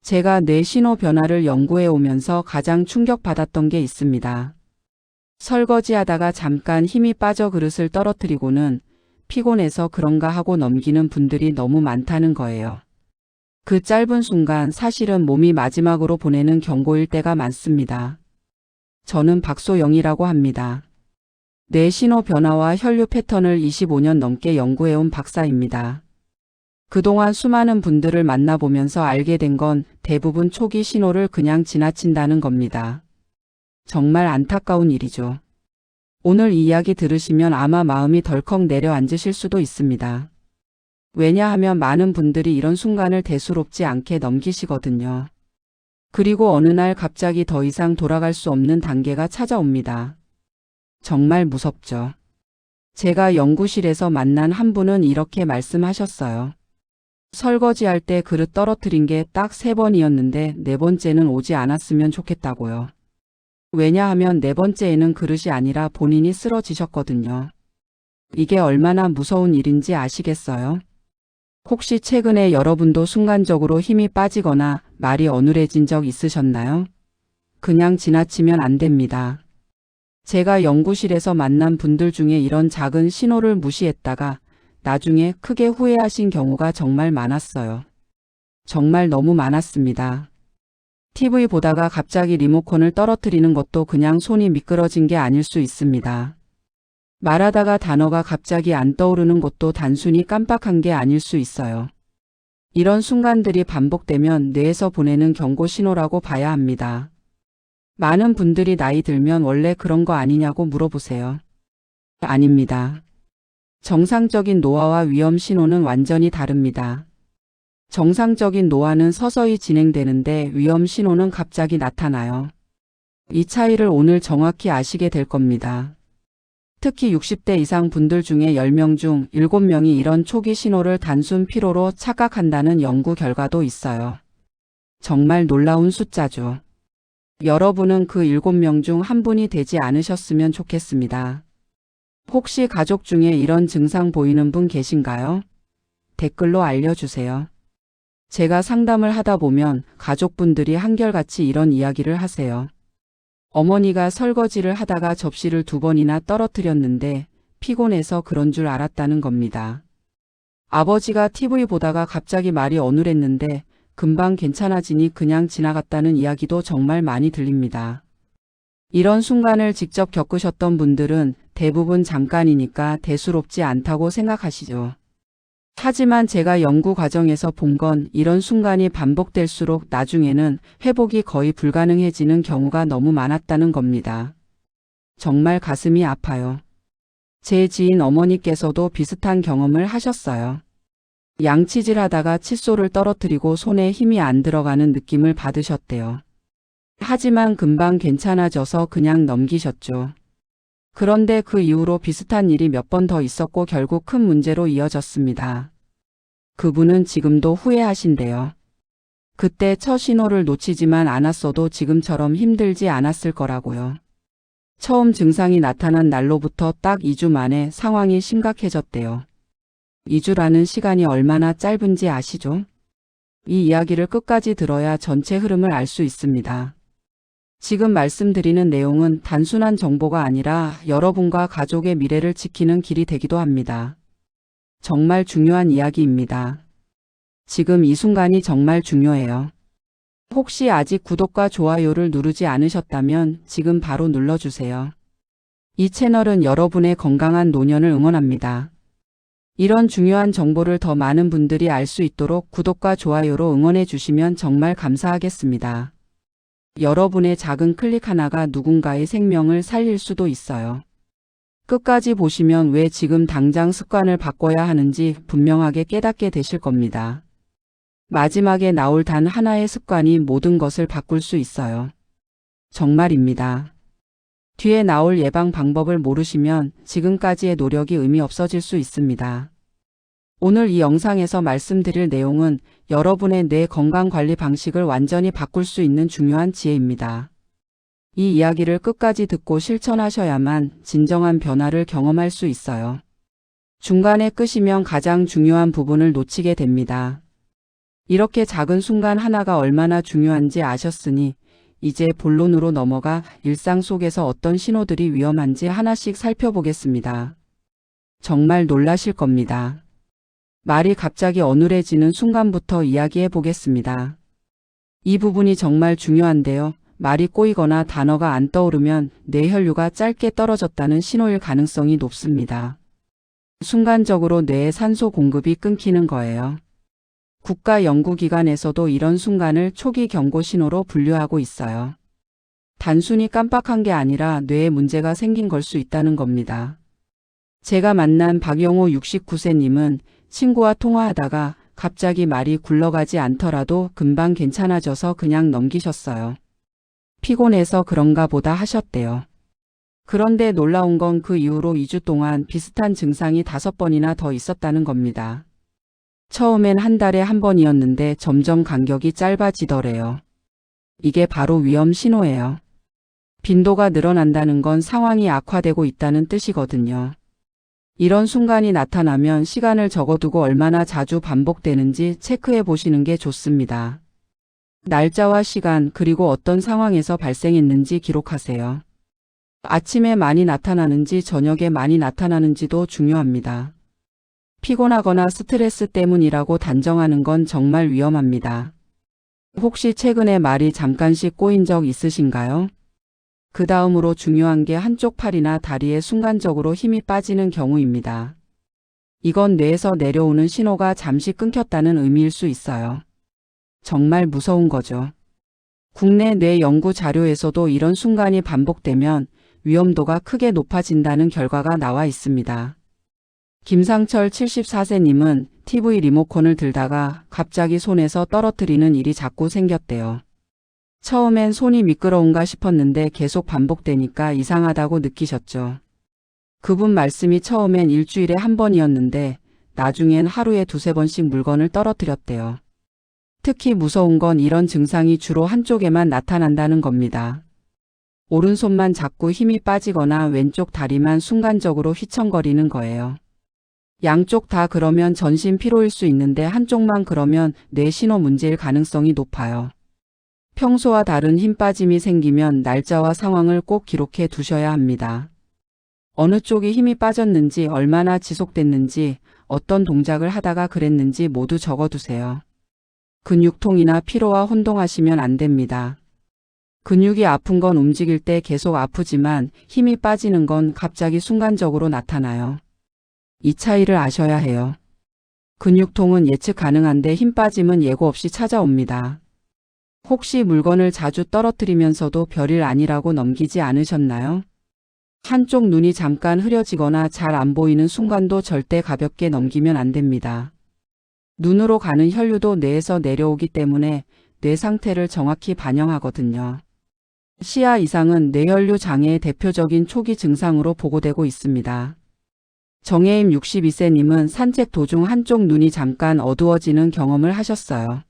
제가 뇌 신호 변화를 연구해 오면서 가장 충격받았던 게 있습니다. 설거지하다가 잠깐 힘이 빠져 그릇을 떨어뜨리고는 피곤해서 그런가 하고 넘기는 분들이 너무 많다는 거예요. 그 짧은 순간 사실은 몸이 마지막으로 보내는 경고일 때가 많습니다. 저는 박소영이라고 합니다. 뇌 신호 변화와 혈류 패턴을 25년 넘게 연구해온 박사입니다. 그동안 수많은 분들을 만나보면서 알게 된 건 대부분 초기 신호를 그냥 지나친다는 겁니다. 정말 안타까운 일이죠. 오늘 이 이야기 들으시면 아마 마음이 덜컥 내려앉으실 수도 있습니다. 왜냐하면 많은 분들이 이런 순간을 대수롭지 않게 넘기시거든요. 그리고 어느 날 갑자기 더 이상 돌아갈 수 없는 단계가 찾아옵니다. 정말 무섭죠. 제가 연구실에서 만난 한 분은 이렇게 말씀하셨어요. 설거지할 때 그릇 떨어뜨린 게 딱 3번이었는데 4번째는 오지 않았으면 좋겠다고요. 왜냐하면 4번째에는 그릇이 아니라 본인이 쓰러지셨거든요. 이게 얼마나 무서운 일인지 아시겠어요? 혹시 최근에 여러분도 순간적으로 힘이 빠지거나 말이 어눌해진 적 있으셨나요? 그냥 지나치면 안 됩니다. 제가 연구실에서 만난 분들 중에 이런 작은 신호를 무시했다가 나중에 크게 후회하신 경우가 정말 많았어요. 정말 너무 많았습니다. TV 보다가 갑자기 리모컨을 떨어뜨리는 것도 그냥 손이 미끄러진 게 아닐 수 있습니다. 말하다가 단어가 갑자기 안 떠오르는 것도 단순히 깜빡한 게 아닐 수 있어요. 이런 순간들이 반복되면 뇌에서 보내는 경고 신호라고 봐야 합니다. 많은 분들이 나이 들면 원래 그런 거 아니냐고 물어보세요. 아닙니다. 정상적인 노화와 위험 신호는 완전히 다릅니다. 정상적인 노화는 서서히 진행되는데 위험 신호는 갑자기 나타나요. 이 차이를 오늘 정확히 아시게 될 겁니다. 특히 60대 이상 분들 중에 10명 중 7명이 이런 초기 신호를 단순 피로로 착각한다는 연구 결과도 있어요. 정말 놀라운 숫자죠. 여러분은 그 7명 중 한 분이 되지 않으셨으면 좋겠습니다. 혹시 가족 중에 이런 증상 보이는 분 계신가요? 댓글로 알려주세요. 제가 상담을 하다 보면 가족분들이 한결같이 이런 이야기를 하세요. 어머니가 설거지를 하다가 접시를 2번이나 떨어뜨렸는데 피곤해서 그런 줄 알았다는 겁니다. 아버지가 TV 보다가 갑자기 말이 어눌했는데 금방 괜찮아지니 그냥 지나갔다는 이야기도 정말 많이 들립니다. 이런 순간을 직접 겪으셨던 분들은 대부분 잠깐이니까 대수롭지 않다고 생각하시죠. 하지만 제가 연구 과정에서 본 건 이런 순간이 반복될수록 나중에는 회복이 거의 불가능해지는 경우가 너무 많았다는 겁니다. 정말 가슴이 아파요. 제 지인 어머니께서도 비슷한 경험을 하셨어요. 양치질 하다가 칫솔을 떨어뜨리고 손에 힘이 안 들어가는 느낌을 받으셨대요. 하지만 금방 괜찮아져서 그냥 넘기셨죠. 그런데 그 이후로 비슷한 일이 몇 번 더 있었고 결국 큰 문제로 이어졌습니다. 그분은 지금도 후회하신대요. 그때 첫 신호를 놓치지만 않았어도 지금처럼 힘들지 않았을 거라고요. 처음 증상이 나타난 날로부터 딱 2주 만에 상황이 심각해졌대요. 2주라는 시간이 얼마나 짧은지 아시죠? 이 이야기를 끝까지 들어야 전체 흐름을 알 수 있습니다. 지금 말씀드리는 내용은 단순한 정보가 아니라 여러분과 가족의 미래를 지키는 길이 되기도 합니다. 정말 중요한 이야기입니다. 지금 이 순간이 정말 중요해요. 혹시 아직 구독과 좋아요를 누르지 않으셨다면 지금 바로 눌러주세요. 이 채널은 여러분의 건강한 노년을 응원합니다. 이런 중요한 정보를 더 많은 분들이 알 수 있도록 구독과 좋아요로 응원해 주시면 정말 감사하겠습니다. 여러분의 작은 클릭 하나가 누군가의 생명을 살릴 수도 있어요. 끝까지 보시면 왜 지금 당장 습관을 바꿔야 하는지 분명하게 깨닫게 되실 겁니다. 마지막에 나올 단 하나의 습관이 모든 것을 바꿀 수 있어요. 정말입니다. 뒤에 나올 예방 방법을 모르시면 지금까지의 노력이 의미 없어질 수 있습니다. 오늘 이 영상에서 말씀드릴 내용은 여러분의 뇌 건강관리 방식을 완전히 바꿀 수 있는 중요한 지혜입니다. 이 이야기를 끝까지 듣고 실천하셔야만 진정한 변화를 경험할 수 있어요. 중간에 끄시면 가장 중요한 부분을 놓치게 됩니다. 이렇게 작은 순간 하나가 얼마나 중요한지 아셨으니 이제 본론으로 넘어가 일상 속에서 어떤 신호들이 위험한지 하나씩 살펴보겠습니다. 정말 놀라실 겁니다. 말이 갑자기 어눌해지는 순간부터 이야기해 보겠습니다. 이 부분이 정말 중요한데요. 말이 꼬이거나 단어가 안 떠오르면 뇌 혈류가 짧게 떨어졌다는 신호일 가능성이 높습니다. 순간적으로 뇌의 산소 공급이 끊기는 거예요. 국가 연구기관에서도 이런 순간을 초기 경고 신호로 분류하고 있어요. 단순히 깜빡한 게 아니라 뇌에 문제가 생긴 걸 수 있다는 겁니다. 제가 만난 박영호 69세님은 친구와 통화하다가 갑자기 말이 굴러가지 않더라도 금방 괜찮아져서 그냥 넘기셨어요. 피곤해서 그런가 보다 하셨대요. 그런데 놀라운 건 그 이후로 2주 동안 비슷한 증상이 5번이나 더 있었다는 겁니다. 처음엔 한 달에 한 번이었는데 점점 간격이 짧아지더래요. 이게 바로 위험 신호예요. 빈도가 늘어난다는 건 상황이 악화되고 있다는 뜻이거든요. 이런 순간이 나타나면 시간을 적어두고 얼마나 자주 반복되는지 체크해 보시는 게 좋습니다. 날짜와 시간 그리고 어떤 상황에서 발생했는지 기록하세요. 아침에 많이 나타나는지 저녁에 많이 나타나는지도 중요합니다. 피곤하거나 스트레스 때문이라고 단정하는 건 정말 위험합니다. 혹시 최근에 말이 잠깐씩 꼬인 적 있으신가요? 그 다음으로 중요한 게 한쪽 팔이나 다리에 순간적으로 힘이 빠지는 경우입니다. 이건 뇌에서 내려오는 신호가 잠시 끊겼다는 의미일 수 있어요. 정말 무서운 거죠. 국내 뇌 연구 자료에서도 이런 순간이 반복되면 위험도가 크게 높아진다는 결과가 나와 있습니다. 김상철 74세님은 TV 리모컨을 들다가 갑자기 손에서 떨어뜨리는 일이 자꾸 생겼대요. 처음엔 손이 미끄러운가 싶었는데 계속 반복되니까 이상하다고 느끼셨죠. 그분 말씀이 처음엔 일주일에 한 번이었는데 나중엔 하루에 2~3번씩 물건을 떨어뜨렸대요. 특히 무서운 건 이런 증상이 주로 한쪽에만 나타난다는 겁니다. 오른손만 자꾸 힘이 빠지거나 왼쪽 다리만 순간적으로 휘청거리는 거예요. 양쪽 다 그러면 전신 피로일 수 있는데 한쪽만 그러면 뇌 신호 문제일 가능성이 높아요. 평소와 다른 힘 빠짐이 생기면 날짜와 상황을 꼭 기록해 두셔야 합니다. 어느 쪽이 힘이 빠졌는지, 얼마나 지속됐는지, 어떤 동작을 하다가 그랬는지 모두 적어두세요. 근육통이나 피로와 혼동하시면 안 됩니다. 근육이 아픈 건 움직일 때 계속 아프지만 힘이 빠지는 건 갑자기 순간적으로 나타나요. 이 차이를 아셔야 해요. 근육통은 예측 가능한데 힘 빠짐은 예고 없이 찾아옵니다. 혹시 물건을 자주 떨어뜨리면서도 별일 아니라고 넘기지 않으셨나요? 한쪽 눈이 잠깐 흐려지거나 잘 안 보이는 순간도 절대 가볍게 넘기면 안 됩니다. 눈으로 가는 혈류도 뇌에서 내려오기 때문에 뇌 상태를 정확히 반영하거든요. 시야 이상은 뇌혈류 장애의 대표적인 초기 증상으로 보고되고 있습니다. 정혜임 62세님은 산책 도중 한쪽 눈이 잠깐 어두워지는 경험을 하셨어요.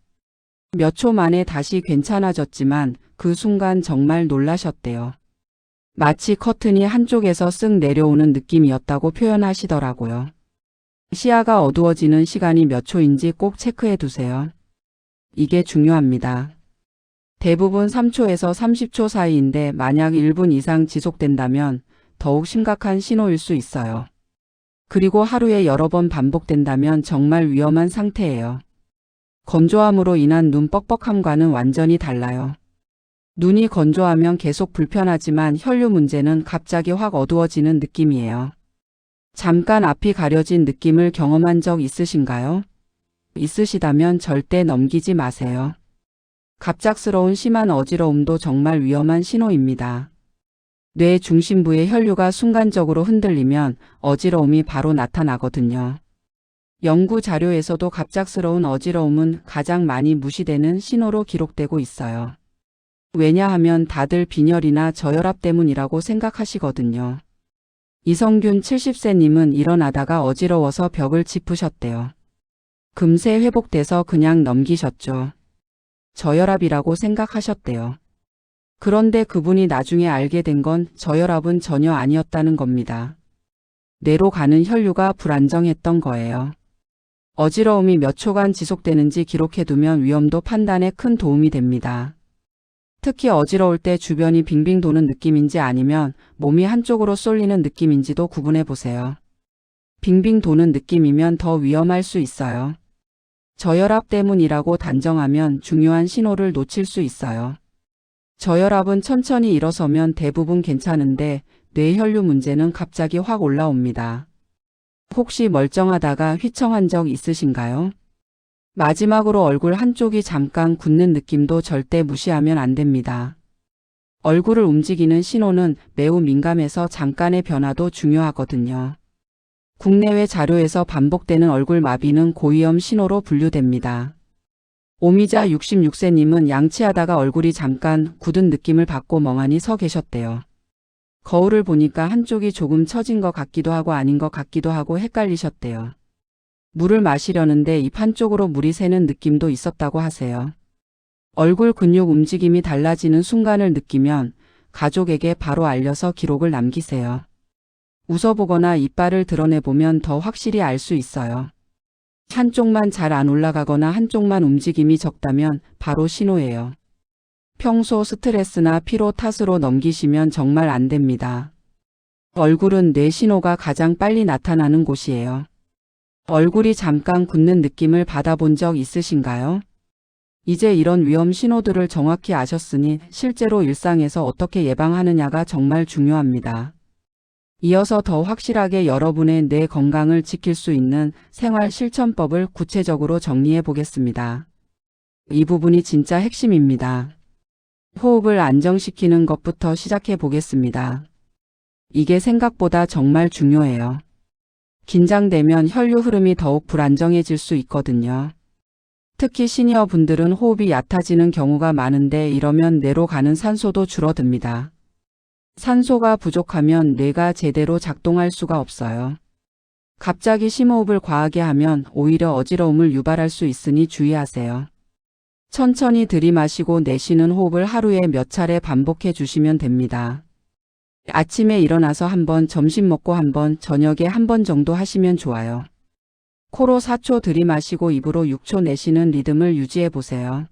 몇 초 만에 다시 괜찮아졌지만 그 순간 정말 놀라셨대요. 마치 커튼이 한쪽에서 쓱 내려오는 느낌이었다고 표현하시더라고요. 시야가 어두워지는 시간이 몇 초인지 꼭 체크해 두세요. 이게 중요합니다. 대부분 3초에서 30초 사이인데 만약 1분 이상 지속된다면 더욱 심각한 신호일 수 있어요. 그리고 하루에 여러 번 반복된다면 정말 위험한 상태예요. 건조함으로 인한 눈 뻑뻑함과는 완전히 달라요. 눈이 건조하면 계속 불편하지만 혈류 문제는 갑자기 확 어두워지는 느낌이에요. 잠깐 앞이 가려진 느낌을 경험한 적 있으신가요? 있으시다면 절대 넘기지 마세요. 갑작스러운 심한 어지러움도 정말 위험한 신호입니다. 뇌 중심부의 혈류가 순간적으로 흔들리면 어지러움이 바로 나타나거든요. 연구 자료에서도 갑작스러운 어지러움은 가장 많이 무시되는 신호로 기록되고 있어요. 왜냐하면 다들 빈혈이나 저혈압 때문이라고 생각하시거든요. 이성균 70세님은 일어나다가 어지러워서 벽을 짚으셨대요. 금세 회복돼서 그냥 넘기셨죠. 저혈압이라고 생각하셨대요. 그런데 그분이 나중에 알게 된 건 저혈압은 전혀 아니었다는 겁니다. 뇌로 가는 혈류가 불안정했던 거예요. 어지러움이 몇 초간 지속되는지 기록해두면 위험도 판단에 큰 도움이 됩니다. 특히 어지러울 때 주변이 빙빙 도는 느낌인지 아니면 몸이 한쪽으로 쏠리는 느낌인지도 구분해 보세요. 빙빙 도는 느낌이면 더 위험할 수 있어요. 저혈압 때문이라고 단정하면 중요한 신호를 놓칠 수 있어요. 저혈압은 천천히 일어서면 대부분 괜찮은데 뇌혈류 문제는 갑자기 확 올라옵니다. 혹시 멀쩡하다가 휘청한 적 있으신가요? 마지막으로 얼굴 한쪽이 잠깐 굳는 느낌도 절대 무시하면 안 됩니다. 얼굴을 움직이는 신호는 매우 민감해서 잠깐의 변화도 중요하거든요. 국내외 자료에서 반복되는 얼굴 마비는 고위험 신호로 분류됩니다. 오미자 66세님은 양치하다가 얼굴이 잠깐 굳은 느낌을 받고 멍하니 서 계셨대요. 거울을 보니까 한쪽이 조금 처진 것 같기도 하고 아닌 것 같기도 하고 헷갈리셨대요. 물을 마시려는데 입 한쪽으로 물이 새는 느낌도 있었다고 하세요. 얼굴 근육 움직임이 달라지는 순간을 느끼면 가족에게 바로 알려서 기록을 남기세요. 웃어보거나 이빨을 드러내보면 더 확실히 알 수 있어요. 한쪽만 잘 안 올라가거나 한쪽만 움직임이 적다면 바로 신호예요. 평소 스트레스나 피로 탓으로 넘기시면 정말 안 됩니다. 얼굴은 뇌 신호가 가장 빨리 나타나는 곳이에요. 얼굴이 잠깐 굳는 느낌을 받아본 적 있으신가요? 이제 이런 위험 신호들을 정확히 아셨으니 실제로 일상에서 어떻게 예방하느냐가 정말 중요합니다. 이어서 더 확실하게 여러분의 뇌 건강을 지킬 수 있는 생활 실천법을 구체적으로 정리해 보겠습니다. 이 부분이 진짜 핵심입니다. 호흡을 안정시키는 것부터 시작해 보겠습니다. 이게 생각보다 정말 중요해요. 긴장되면 혈류 흐름이 더욱 불안정해질 수 있거든요. 특히 시니어 분들은 호흡이 얕아지는 경우가 많은데 이러면 뇌로 가는 산소도 줄어듭니다. 산소가 부족하면 뇌가 제대로 작동할 수가 없어요. 갑자기 심호흡을 과하게 하면 오히려 어지러움을 유발할 수 있으니 주의하세요. 천천히 들이마시고 내쉬는 호흡을 하루에 몇 차례 반복해 주시면 됩니다. 아침에 일어나서 한 번, 점심 먹고 한 번, 저녁에 한 번 정도 하시면 좋아요. 코로 4초 들이마시고 입으로 6초 내쉬는 리듬을 유지해 보세요.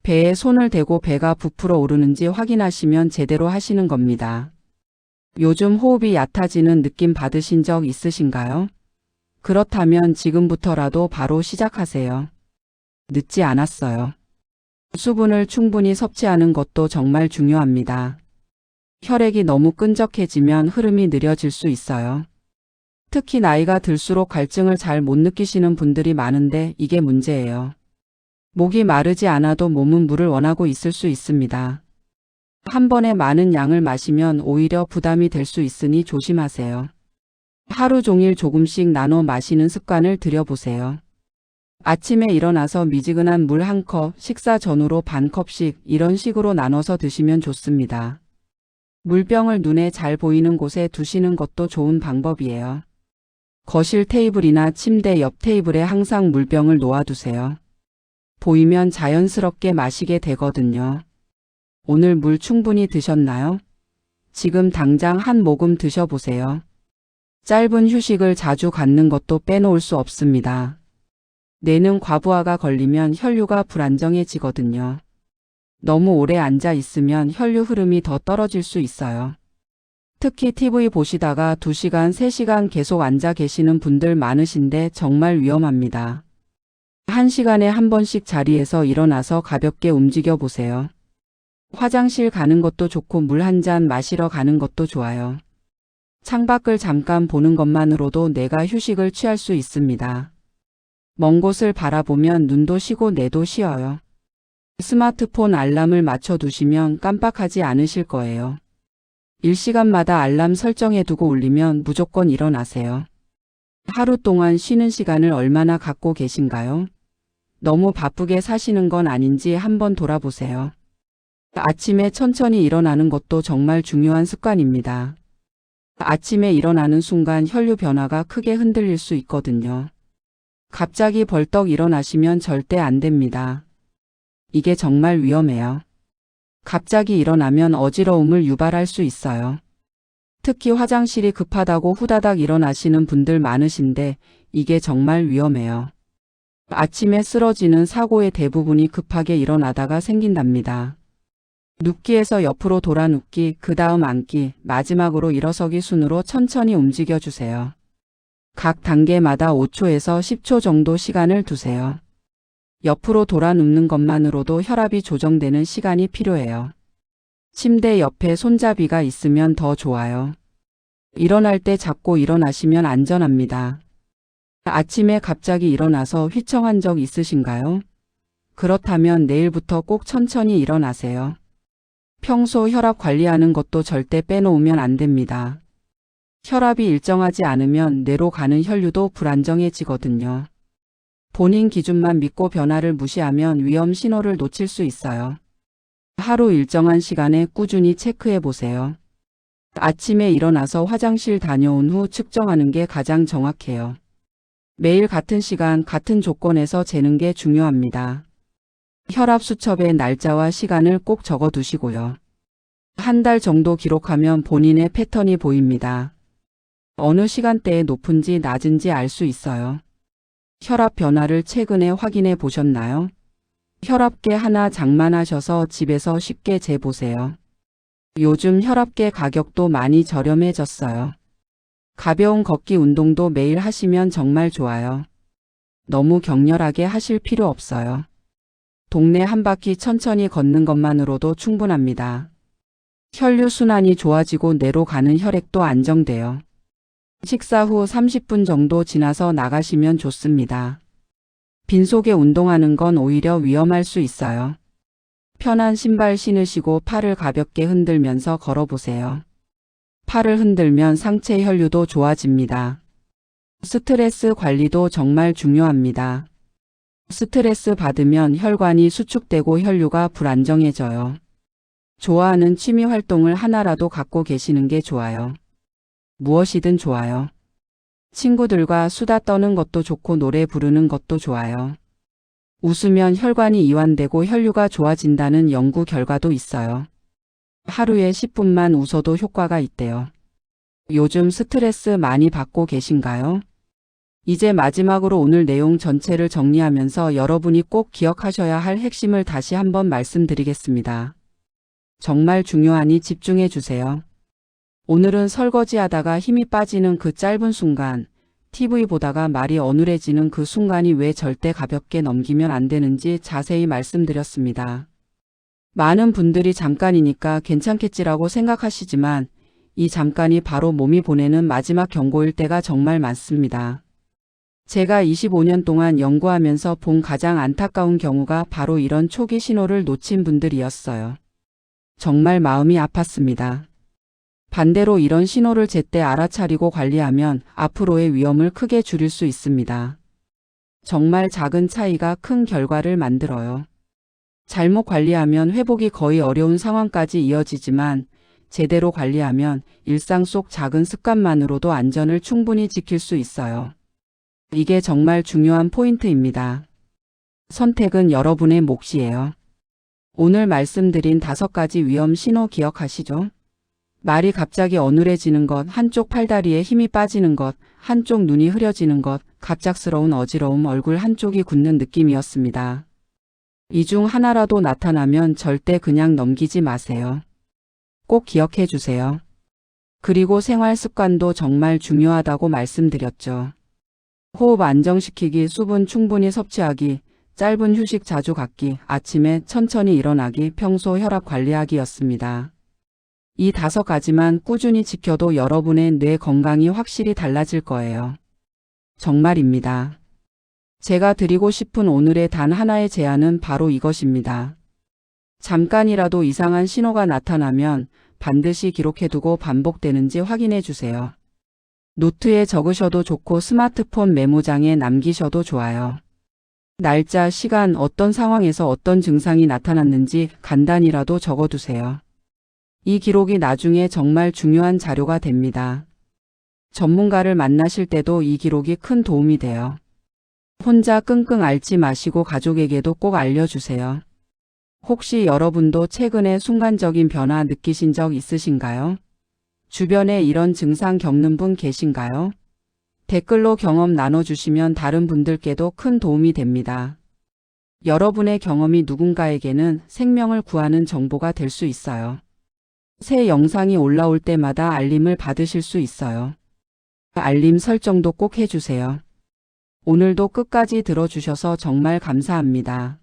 배에 손을 대고 배가 부풀어 오르는지 확인하시면 제대로 하시는 겁니다. 요즘 호흡이 얕아지는 느낌 받으신 적 있으신가요? 그렇다면 지금부터라도 바로 시작하세요. 늦지 않았어요. 수분을 충분히 섭취하는 것도 정말 중요합니다. 혈액이 너무 끈적해지면 흐름이 느려질 수 있어요. 특히 나이가 들수록 갈증을 잘 못 느끼시는 분들이 많은데 이게 문제예요. 목이 마르지 않아도 몸은 물을 원하고 있을 수 있습니다. 한 번에 많은 양을 마시면 오히려 부담이 될 수 있으니 조심하세요. 하루 종일 조금씩 나눠 마시는 습관을 들여보세요. 아침에 일어나서 미지근한 물 1컵, 식사 전후로 반 컵씩 이런 식으로 나눠서 드시면 좋습니다. 물병을 눈에 잘 보이는 곳에 두시는 것도 좋은 방법이에요. 거실 테이블이나 침대 옆 테이블에 항상 물병을 놓아두세요. 보이면 자연스럽게 마시게 되거든요. 오늘 물 충분히 드셨나요? 지금 당장 한 모금 드셔보세요. 짧은 휴식을 자주 갖는 것도 빼놓을 수 없습니다. 뇌는 과부하가 걸리면 혈류가 불안정해지거든요. 너무 오래 앉아 있으면 혈류 흐름이 더 떨어질 수 있어요. 특히 TV 보시다가 2시간, 3시간 계속 앉아 계시는 분들 많으신데 정말 위험합니다. 1시간에 한 번씩 자리에서 일어나서 가볍게 움직여 보세요. 화장실 가는 것도 좋고 물 한 잔 마시러 가는 것도 좋아요. 창밖을 잠깐 보는 것만으로도 뇌가 휴식을 취할 수 있습니다. 먼 곳을 바라보면 눈도 쉬고 뇌도 쉬어요. 스마트폰 알람을 맞춰두시면 깜빡하지 않으실 거예요. 일시간마다 알람 설정해두고 울리면 무조건 일어나세요. 하루 동안 쉬는 시간을 얼마나 갖고 계신가요? 너무 바쁘게 사시는 건 아닌지 한번 돌아보세요. 아침에 천천히 일어나는 것도 정말 중요한 습관입니다. 아침에 일어나는 순간 혈류 변화가 크게 흔들릴 수 있거든요. 갑자기 벌떡 일어나시면 절대 안 됩니다. 이게 정말 위험해요. 갑자기 일어나면 어지러움을 유발할 수 있어요. 특히 화장실이 급하다고 후다닥 일어나시는 분들 많으신데 이게 정말 위험해요. 아침에 쓰러지는 사고의 대부분이 급하게 일어나다가 생긴답니다. 눕기에서 옆으로 돌아 눕기, 그 다음 앉기, 마지막으로 일어서기 순으로 천천히 움직여 주세요. 각 단계마다 5초에서 10초 정도 시간을 두세요. 옆으로 돌아 눕는 것만으로도 혈압이 조정되는 시간이 필요해요. 침대 옆에 손잡이가 있으면 더 좋아요. 일어날 때 잡고 일어나시면 안전합니다. 아침에 갑자기 일어나서 휘청한 적 있으신가요? 그렇다면 내일부터 꼭 천천히 일어나세요. 평소 혈압 관리하는 것도 절대 빼놓으면 안 됩니다. 혈압이 일정하지 않으면 뇌로 가는 혈류도 불안정해지거든요. 본인 기준만 믿고 변화를 무시하면 위험 신호를 놓칠 수 있어요. 하루 일정한 시간에 꾸준히 체크해 보세요. 아침에 일어나서 화장실 다녀온 후 측정하는 게 가장 정확해요. 매일 같은 시간, 같은 조건에서 재는 게 중요합니다. 혈압 수첩에 날짜와 시간을 꼭 적어 두시고요. 한 달 정도 기록하면 본인의 패턴이 보입니다. 어느 시간대에 높은지 낮은지 알 수 있어요. 혈압 변화를 최근에 확인해 보셨나요? 혈압계 하나 장만하셔서 집에서 쉽게 재보세요. 요즘 혈압계 가격도 많이 저렴해졌어요. 가벼운 걷기 운동도 매일 하시면 정말 좋아요. 너무 격렬하게 하실 필요 없어요. 동네 한 바퀴 천천히 걷는 것만으로도 충분합니다. 혈류순환이 좋아지고 뇌로 가는 혈액도 안정돼요. 식사 후 30분 정도 지나서 나가시면 좋습니다. 빈속에 운동하는 건 오히려 위험할 수 있어요. 편한 신발 신으시고 팔을 가볍게 흔들면서 걸어보세요. 팔을 흔들면 상체 혈류도 좋아집니다. 스트레스 관리도 정말 중요합니다. 스트레스 받으면 혈관이 수축되고 혈류가 불안정해져요. 좋아하는 취미 활동을 하나라도 갖고 계시는 게 좋아요. 무엇이든 좋아요. 친구들과 수다 떠는 것도 좋고 노래 부르는 것도 좋아요. 웃으면 혈관이 이완되고 혈류가 좋아진다는 연구 결과도 있어요. 하루에 10분만 웃어도 효과가 있대요. 요즘 스트레스 많이 받고 계신가요? 이제 마지막으로 오늘 내용 전체를 정리하면서 여러분이 꼭 기억하셔야 할 핵심을 다시 한번 말씀드리겠습니다. 정말 중요하니 집중해 주세요. 오늘은 설거지하다가 힘이 빠지는 그 짧은 순간, TV 보다가 말이 어눌해지는 그 순간이 왜 절대 가볍게 넘기면 안 되는지 자세히 말씀드렸습니다. 많은 분들이 잠깐이니까 괜찮겠지라고 생각하시지만 이 잠깐이 바로 몸이 보내는 마지막 경고일 때가 정말 많습니다. 제가 25년 동안 연구하면서 본 가장 안타까운 경우가 바로 이런 초기 신호를 놓친 분들이었어요. 정말 마음이 아팠습니다. 반대로 이런 신호를 제때 알아차리고 관리하면 앞으로의 위험을 크게 줄일 수 있습니다. 정말 작은 차이가 큰 결과를 만들어요. 잘못 관리하면 회복이 거의 어려운 상황까지 이어지지만 제대로 관리하면 일상 속 작은 습관만으로도 안전을 충분히 지킬 수 있어요. 이게 정말 중요한 포인트입니다. 선택은 여러분의 몫이에요. 오늘 말씀드린 5가지 위험 신호 기억하시죠? 말이 갑자기 어눌해지는 것, 한쪽 팔다리에 힘이 빠지는 것, 한쪽 눈이 흐려지는 것, 갑작스러운 어지러움, 얼굴 한쪽이 굳는 느낌이었습니다. 이 중 하나라도 나타나면 절대 그냥 넘기지 마세요. 꼭 기억해 주세요. 그리고 생활 습관도 정말 중요하다고 말씀드렸죠. 호흡 안정시키기, 수분 충분히 섭취하기, 짧은 휴식 자주 갖기, 아침에 천천히 일어나기, 평소 혈압 관리하기였습니다. 이 5가지만 꾸준히 지켜도 여러분의 뇌 건강이 확실히 달라질 거예요. 정말입니다. 제가 드리고 싶은 오늘의 단 하나의 제안은 바로 이것입니다. 잠깐이라도 이상한 신호가 나타나면 반드시 기록해두고 반복되는지 확인해 주세요. 노트에 적으셔도 좋고 스마트폰 메모장에 남기셔도 좋아요. 날짜, 시간, 어떤 상황에서 어떤 증상이 나타났는지 간단히라도 적어두세요. 이 기록이 나중에 정말 중요한 자료가 됩니다. 전문가를 만나실 때도 이 기록이 큰 도움이 돼요. 혼자 끙끙 앓지 마시고 가족에게도 꼭 알려주세요. 혹시 여러분도 최근에 순간적인 변화 느끼신 적 있으신가요? 주변에 이런 증상 겪는 분 계신가요? 댓글로 경험 나눠주시면 다른 분들께도 큰 도움이 됩니다. 여러분의 경험이 누군가에게는 생명을 구하는 정보가 될 수 있어요. 새 영상이 올라올 때마다 알림을 받으실 수 있어요. 알림 설정도 꼭 해주세요. 오늘도 끝까지 들어주셔서 정말 감사합니다.